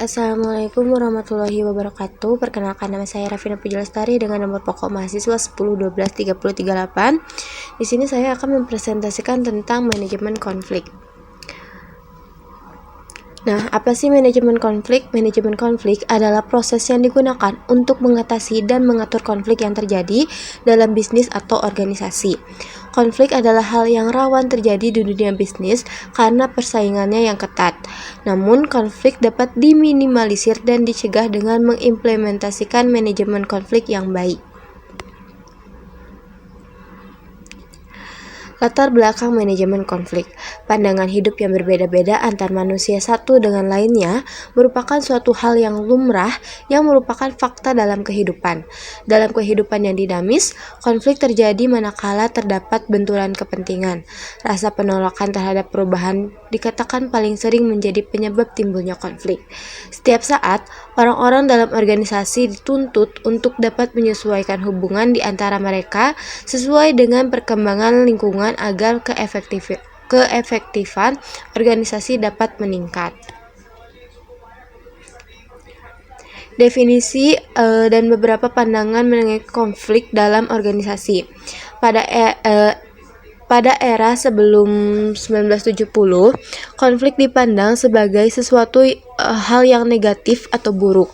Assalamualaikum warahmatullahi wabarakatuh. Perkenalkan, nama saya Rafina Pujalestari dengan nomor pokok mahasiswa 10123038. Di sini saya akan mempresentasikan tentang manajemen konflik. Nah, apa sih manajemen konflik? Manajemen konflik adalah proses yang digunakan untuk mengatasi dan mengatur konflik yang terjadi dalam bisnis atau organisasi. Konflik adalah hal yang rawan terjadi di dunia bisnis karena persaingannya yang ketat. Namun, konflik dapat diminimalisir dan dicegah dengan mengimplementasikan manajemen konflik yang baik. Latar belakang manajemen konflik. Pandangan hidup yang berbeda-beda antar manusia satu dengan lainnya merupakan suatu hal yang lumrah yang merupakan fakta dalam kehidupan. Dalam kehidupan yang dinamis, konflik terjadi manakala terdapat benturan kepentingan. Rasa penolakan terhadap perubahan dikatakan paling sering menjadi penyebab timbulnya konflik. Setiap saat, orang-orang dalam organisasi dituntut untuk dapat menyesuaikan hubungan di antara mereka sesuai dengan perkembangan lingkungan agar keefektifan organisasi dapat meningkat. Definisi dan beberapa pandangan mengenai konflik dalam organisasi. Pada era sebelum 1970, konflik dipandang sebagai sesuatu hal yang negatif atau buruk.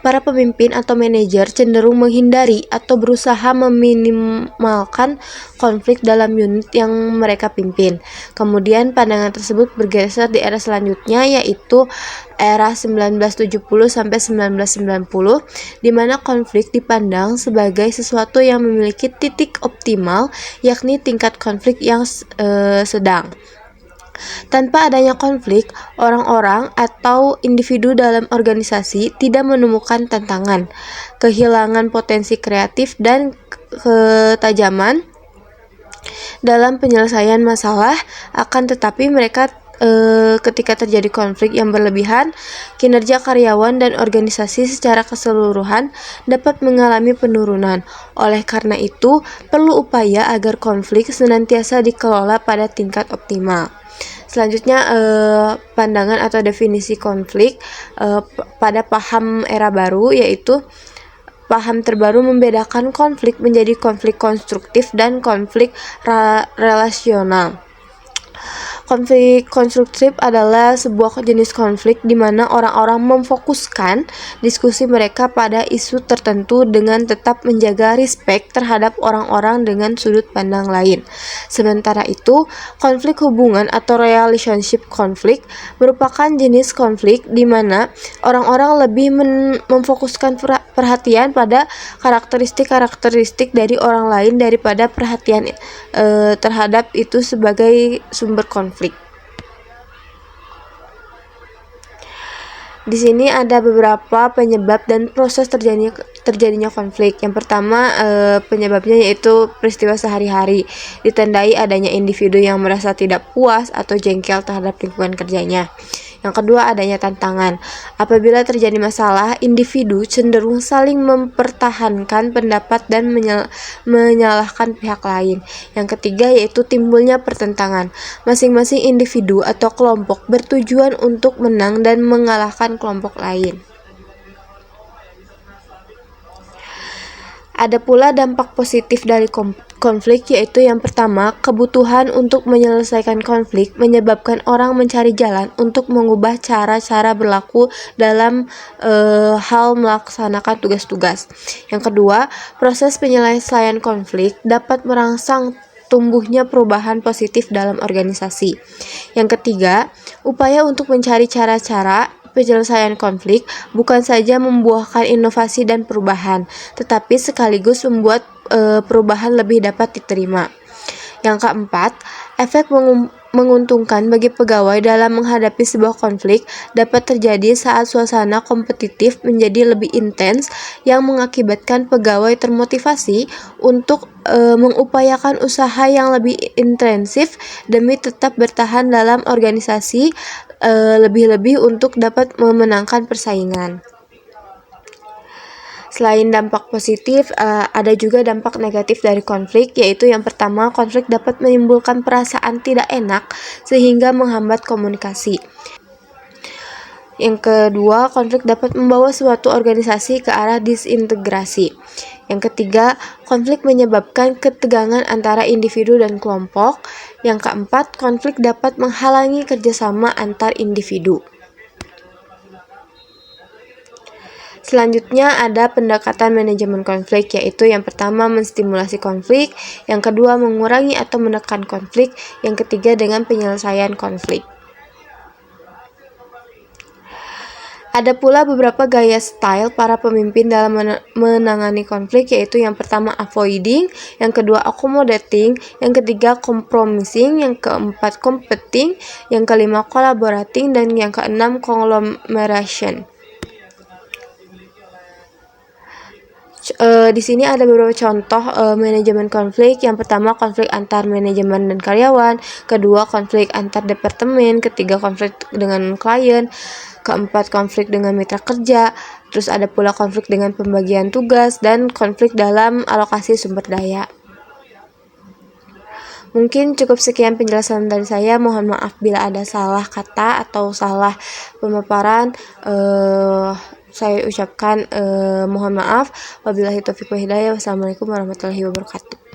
Para pemimpin atau manajer cenderung menghindari atau berusaha meminimalkan konflik dalam unit yang mereka pimpin. Kemudian pandangan tersebut bergeser di era selanjutnya, yaitu era 1970 sampai 1990, di mana konflik dipandang sebagai sesuatu yang memiliki titik optimal, yakni tingkat konflik yang sedang. Tanpa adanya konflik, orang-orang atau individu dalam organisasi tidak menemukan tantangan, kehilangan potensi kreatif dan ketajaman dalam penyelesaian masalah. Akan tetapi mereka ketika terjadi konflik yang berlebihan, kinerja karyawan dan organisasi secara keseluruhan dapat mengalami penurunan. Oleh karena itu, perlu upaya agar konflik senantiasa dikelola pada tingkat optimal. Selanjutnya, pandangan atau definisi konflik pada paham era baru, yaitu paham terbaru membedakan konflik menjadi konflik konstruktif dan konflik relasional. Konflik konstruktif adalah sebuah jenis konflik di mana orang-orang memfokuskan diskusi mereka pada isu tertentu dengan tetap menjaga respek terhadap orang-orang dengan sudut pandang lain. Sementara itu, konflik hubungan atau relationship konflik merupakan jenis konflik di mana orang-orang lebih memfokuskan perhatian pada karakteristik dari orang lain daripada perhatian terhadap itu sebagai sumber konflik. Di sini ada beberapa penyebab dan proses terjadinya konflik. Yang pertama, penyebabnya yaitu peristiwa sehari-hari, ditandai adanya individu yang merasa tidak puas atau jengkel terhadap lingkungan kerjanya. Yang kedua, adanya tantangan. Apabila terjadi masalah, individu cenderung saling mempertahankan pendapat dan menyalahkan pihak lain. Yang ketiga, yaitu timbulnya pertentangan. Masing-masing individu atau kelompok bertujuan untuk menang dan mengalahkan kelompok lain. Ada pula dampak positif dari konflik, yaitu yang pertama, kebutuhan untuk menyelesaikan konflik menyebabkan orang mencari jalan untuk mengubah cara-cara berlaku dalam hal melaksanakan tugas-tugas. Yang kedua, proses penyelesaian konflik dapat merangsang tumbuhnya perubahan positif dalam organisasi. Yang ketiga, upaya untuk mencari cara-cara penyelesaian konflik bukan saja membuahkan inovasi dan perubahan, tetapi sekaligus membuat perubahan lebih dapat diterima. Yang keempat, efek menguntungkan bagi pegawai dalam menghadapi sebuah konflik dapat terjadi saat suasana kompetitif menjadi lebih intens yang mengakibatkan pegawai termotivasi untuk mengupayakan usaha yang lebih intensif demi tetap bertahan dalam organisasi, lebih-lebih untuk dapat memenangkan persaingan. Selain dampak positif, ada juga dampak negatif dari konflik, yaitu yang pertama, konflik dapat menimbulkan perasaan tidak enak sehingga menghambat komunikasi. Yang kedua, konflik dapat membawa suatu organisasi ke arah disintegrasi. Yang ketiga, konflik menyebabkan ketegangan antara individu dan kelompok. Yang keempat, konflik dapat menghalangi kerjasama antar individu. Selanjutnya ada pendekatan manajemen konflik, yaitu yang pertama menstimulasi konflik, yang kedua mengurangi atau menekan konflik, yang ketiga dengan penyelesaian konflik. Ada pula beberapa gaya style para pemimpin dalam menangani konflik, yaitu yang pertama avoiding, yang kedua accommodating, yang ketiga compromising, yang keempat competing, yang kelima collaborating, dan yang keenam conglomeration. Di sini ada beberapa contoh manajemen konflik. Yang pertama konflik antar manajemen dan karyawan, kedua konflik antar departemen, ketiga konflik dengan klien, keempat konflik dengan mitra kerja, terus ada pula konflik dengan pembagian tugas, dan konflik dalam alokasi sumber daya. Mungkin cukup sekian penjelasan dari saya. Mohon maaf bila ada salah kata atau salah pemaparan. Saya ucapkan mohon maaf. Wabillahi taufiq wal hidayah. Wassalamualaikum warahmatullahi wabarakatuh.